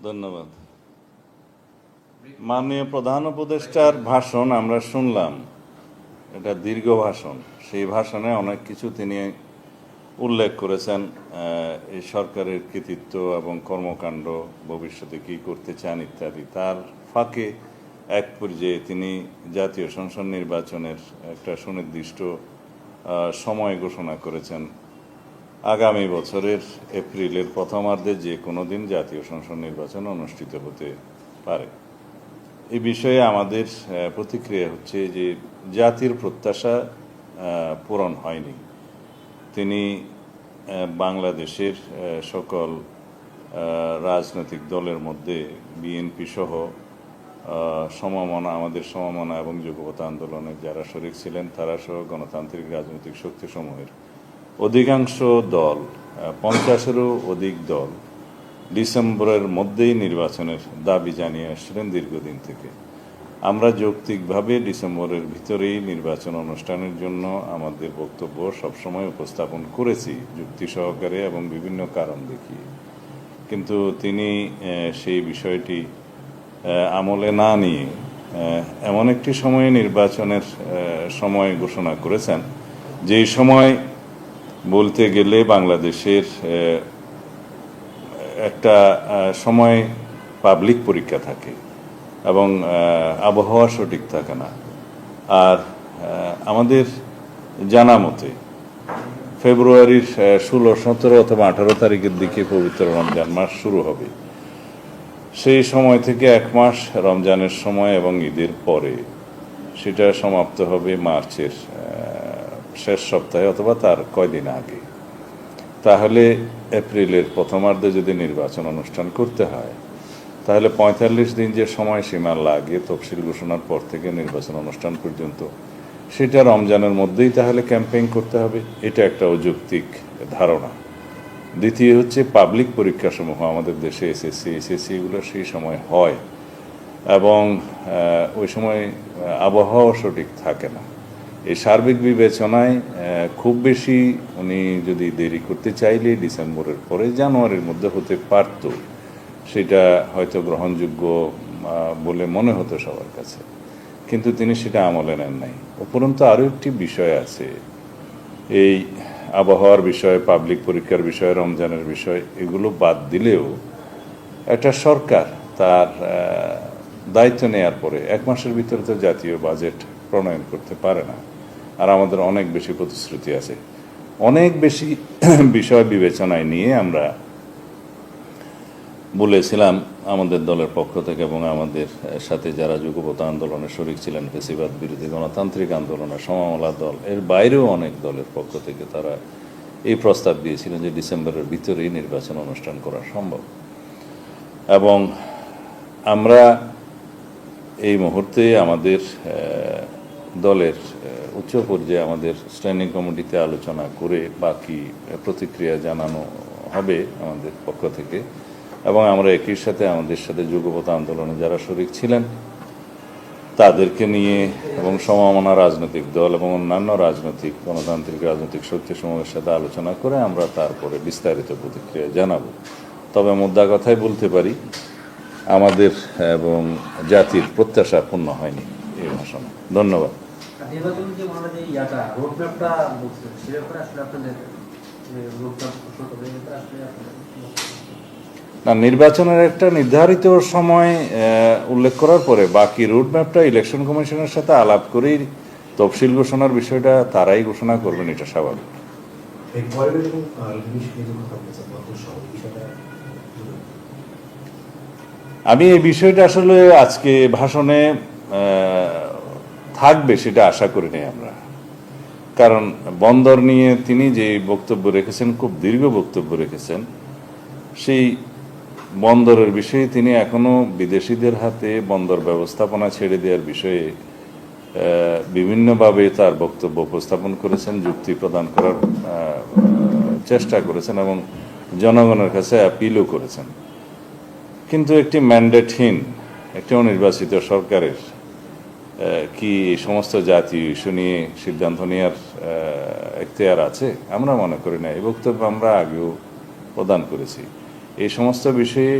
ধন্যবাদ। মাননীয় প্রধান উপদেষ্টার ভাষণ আমরা শুনলাম, এটা দীর্ঘ ভাষণ। সেই ভাষণে অনেক কিছু তিনি উল্লেখ করেছেন, এই সরকারের কৃতিত্ব এবং কর্মকাণ্ড, ভবিষ্যতে কী করতে চান ইত্যাদি। তার ফাঁকে এক পর্যায়ে তিনি জাতীয় সংসদ নির্বাচনের একটা সুনির্দিষ্ট সময় ঘোষণা করেছেন। আগামী বছরের এপ্রিলের প্রথমার্ধে যে কোনো দিন জাতীয় সংসদ নির্বাচন অনুষ্ঠিত হতে পারে। এই বিষয়ে আমাদের প্রতিক্রিয়া হচ্ছে যে জাতির প্রত্যাশা পূরণ হয়নি। তিনি বাংলাদেশের সকল রাজনৈতিক দলের মধ্যে বিএনপি সহ আমাদের সমমনা এবং যুগপৎ আন্দোলনের যারা শরিক ছিলেন তারা সহ গণতান্ত্রিক রাজনৈতিক শক্তিসমূহের অধিকাংশ দল, 50-এরও অধিক দল ডিসেম্বরের মধ্যেই নির্বাচনের দাবি জানিয়ে আসছিলেন দীর্ঘদিন থেকে। আমরা যৌক্তিকভাবে ডিসেম্বরের ভিতরেই নির্বাচন অনুষ্ঠানের জন্য আমাদের বক্তব্য সবসময় উপস্থাপন করেছি, যুক্তি সহকারে এবং বিভিন্ন কারণ দেখিয়ে। কিন্তু তিনি সেই বিষয়টি আমলে না নিয়ে এমন একটি সময়ে নির্বাচনের সময় ঘোষণা করেছেন, যেই সময় বলতে গেলে বাংলাদেশের একটা সময় পাবলিক পরীক্ষা থাকে এবং আবহাওয়া সঠিক থাকে না। আর আমাদের জানা মতে ফেব্রুয়ারির 16, 17 অথবা 18 তারিখের দিকে পবিত্র রমজান মাস শুরু হবে। সেই সময় থেকে এক মাস রমজানের সময় এবং ঈদের পরে সেটা সমাপ্ত হবে মার্চের শেষ সপ্তাহে অথবা তার কয়দিন আগে। তাহলে এপ্রিলের প্রথমার্ধে যদি নির্বাচন অনুষ্ঠান করতে হয়, তাহলে 45 দিন যে সময়সীমা লাগে তফসিল ঘোষণার পর থেকে নির্বাচন অনুষ্ঠান পর্যন্ত, সেটা রমজানের মধ্যেই তাহলে ক্যাম্পেইন করতে হবে। এটা একটা অযৌক্তিক ধারণা। দ্বিতীয় হচ্ছে পাবলিক পরীক্ষাসমূহ আমাদের দেশে এসএসসি এগুলো সেই সময় হয় এবং ওই সময় আবহাওয়া সঠিক থাকে না। এই সার্বিক বিবেচনায় খুব বেশি উনি যদি দেরি করতে চাইলে ডিসেম্বরের পরে জানুয়ারির মধ্যে হতে পারত, সেটা হয়তো গ্রহণযোগ্য বলে মনে হতো সবার কাছে। কিন্তু তিনি সেটা আমলে নেন নাই। উপরন্তু আরও একটি বিষয় আছে, এই আবহাওয়ার বিষয়, পাবলিক পরীক্ষার বিষয়, রমজানের বিষয়, এগুলো বাদ দিলেও একটা সরকার তার দায়িত্ব নেওয়ার পরে 1 মাসের ভিতরে তো জাতীয় বাজেট প্রণয়ন করতে পারে না। আর আমাদের অনেক বেশি প্রতিশ্রুতি আছে, অনেক বেশি বিষয় বিবেচনায় নিয়ে আমরা বলেছিলাম আমাদের দলের পক্ষ থেকে এবং আমাদের সাথে যারা যুগপৎ আন্দোলনে শরিক ছিলেন, ফ্যাসিবাদ বিরোধী গণতান্ত্রিক আন্দোলনের সমমনা দল, এর বাইরেও অনেক দলের পক্ষ থেকে তারা এই প্রস্তাব দিয়েছিলেন যে ডিসেম্বরের ভিতরেই নির্বাচন অনুষ্ঠান করা সম্ভব। এবং আমরা এই মুহূর্তে আমাদের দলের উচ্চ পর্যায়ে আমাদের স্ট্যান্ডিং কমিটিতে আলোচনা করে বাকি প্রতিক্রিয়া জানানো হবে আমাদের পক্ষ থেকে। এবং আমরা একই সাথে আমাদের সাথে যুগপৎ আন্দোলনে যারা শরিক ছিলেন তাদেরকে নিয়ে এবং সমমনা রাজনৈতিক দল এবং অন্যান্য রাজনৈতিক গণতান্ত্রিক রাজনৈতিক শক্তিসমূহের সাথে আলোচনা করে আমরা তারপরে বিস্তারিত প্রতিক্রিয়া জানাবো। তবে মুদ্রা কথাই বলতে পারি, আমাদের এবং জাতির প্রত্যাশা পূর্ণ হয়নি এই ভাষণে। ধন্যবাদ। না, নির্বাচনের একটা নির্ধারিত সময় উল্লেখ করার পরে বাকি রুটম্যাপটা ইলেকশন কমিশনের সাথে আলাপ করেই তফসিল ঘোষণার বিষয়টা তারাই ঘোষণা করবেন, এটা স্বাভাবিক। আমি এই বিষয়টা আসলে আজকে ভাষণে থাকবে সেটা আশা করি নাই আমরা, কারণ বন্দর নিয়ে তিনি যে বক্তব্য রেখেছেন, খুব দীর্ঘ বক্তব্য রেখেছেন। সেই বন্দরের বিষয়ে তিনি এখনো বিদেশিদের হাতে বন্দর ব্যবস্থাপনা ছেড়ে দেওয়ার বিষয়ে বিভিন্নভাবে তার বক্তব্য উপস্থাপন করেছেন, যুক্তি প্রদান করার চেষ্টা করেছেন এবং জনগণের কাছে অ্যাপিলও করেছেন। কিন্তু একটি ম্যান্ডেটহীন একটি অনির্বাচিত সরকারের কি এই সমস্ত জাতীয় ইস্যু নিয়ে সিদ্ধান্ত নেওয়ার এখতিয়ার আছে? আমরা মনে করি না। এই বক্তব্য আমরা আগেও প্রদান করেছি। এই সমস্ত বিষয়ে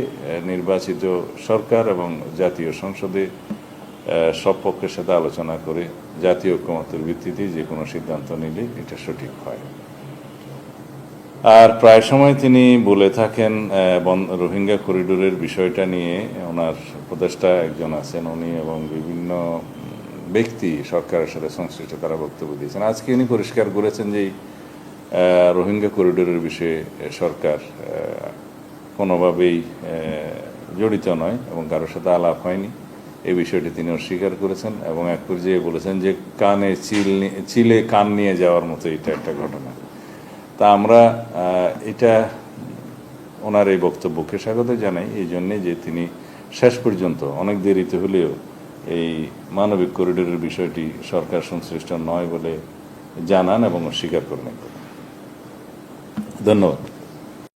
নির্বাচিত সরকার এবং জাতীয় সংসদে সব পক্ষের সাথে আলোচনা করে জাতীয় ঐক্যমত্যের ভিত্তিতে যে কোনো সিদ্ধান্ত নিলে এটা সঠিক হয়। আর প্রায় সময় তিনি বলে থাকেন রোহিঙ্গা করিডোরের বিষয়টা নিয়ে, ওনার উপদেষ্টা একজন আছেন উনি এবং বিভিন্ন ব্যক্তি সরকারের সাথে সংশ্লিষ্ট তারা বক্তব্য দিয়েছেন। আজকে উনি পরিষ্কার করেছেন যে রোহিঙ্গা করিডোরের বিষয়ে সরকার কোনোভাবেই জড়িত নয় এবং কারোর সাথে আলাপ হয়নি, এই বিষয়টি তিনি অস্বীকার করেছেন এবং এক পর্যায়ে বলেছেন যে কানে চিলে কান নিয়ে যাওয়ার মতো এটা একটা ঘটনা। তা আমরা এটা ওনার এই বক্তব্যকে স্বাগত জানাই এই জন্যে যে তিনি শেষ পর্যন্ত অনেক দেরিতে হলেও এই মানবিক করিডোরের বিষয়টি সরকার সংশ্লিষ্ট নয় বলে জানান এবং অস্বীকার করলেন। ধন্যবাদ।